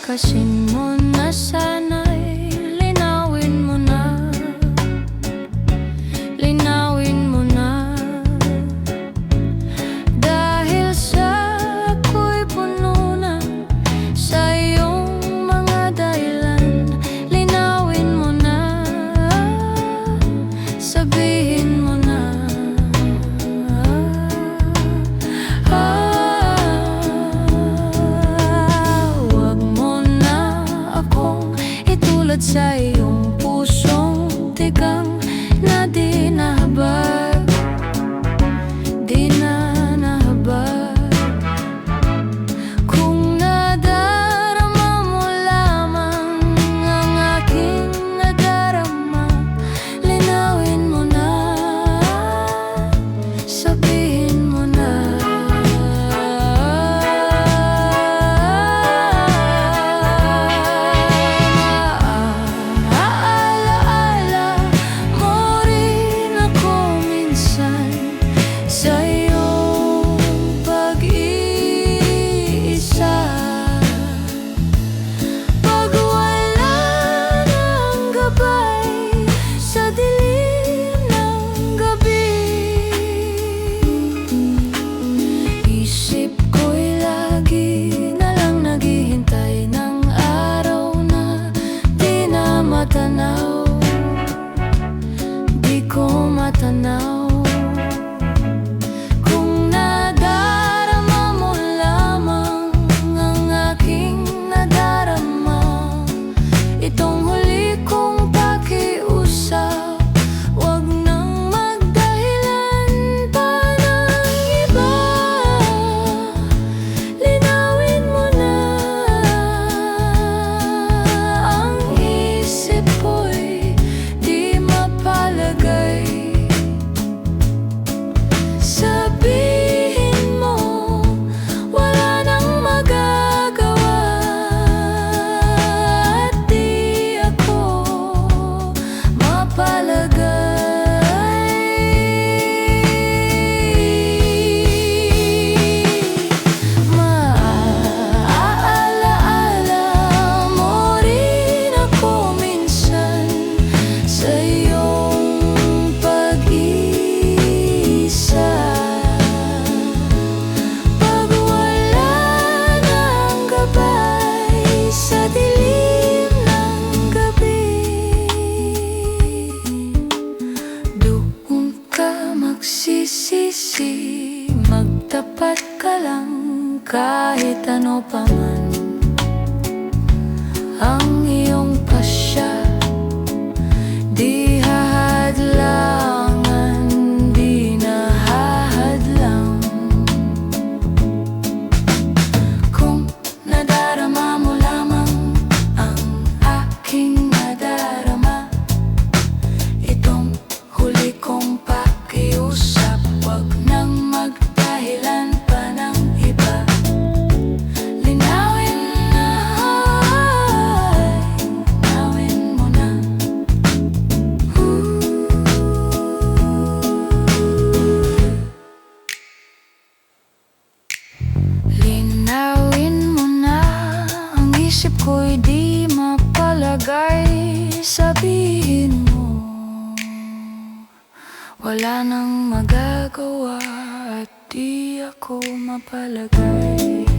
palakasin mo na, sana'y linawin mo na. Linawin mo na, dahil sa ako'y puno na sa iyong mga dahilan. Linawin mo na, sabihin mo na. Sa iyong pusong tigang na di nahabag, di na nahabag. Kung nadarama mo lamang ang aking nadarama, linawin mo na, sabihin mo na. Di ko matanaw. Kung nadarama mo lamang ang aking nadarama, itong huli kong pakiusap, wag nang magdahilan pa ng iba. Linawin mo na, ang isip ko'y di mapalagay. Sabihin mo, wala nang magagawa, at di ako mapalagay. Maaalaala mo rin ako minsan sa iyong pag-isa. Pag wala nang gabay sa dilim ng gabi, doon ka magsisisi, magtapat ka lang kahit ano pa man ang iyong pasya. Di hahadlangan, di nahahadlang. Kung nadarama mo lamang ang aking nadarama, itong huli kong pakiusap, wag nang magdahilan pa ng iba. Linawin na, linawin mo na. Linawin mo na, ang isip ko'y di mapalagay. Sabihin mo, wala nang magagawa, at di ako mapalagay.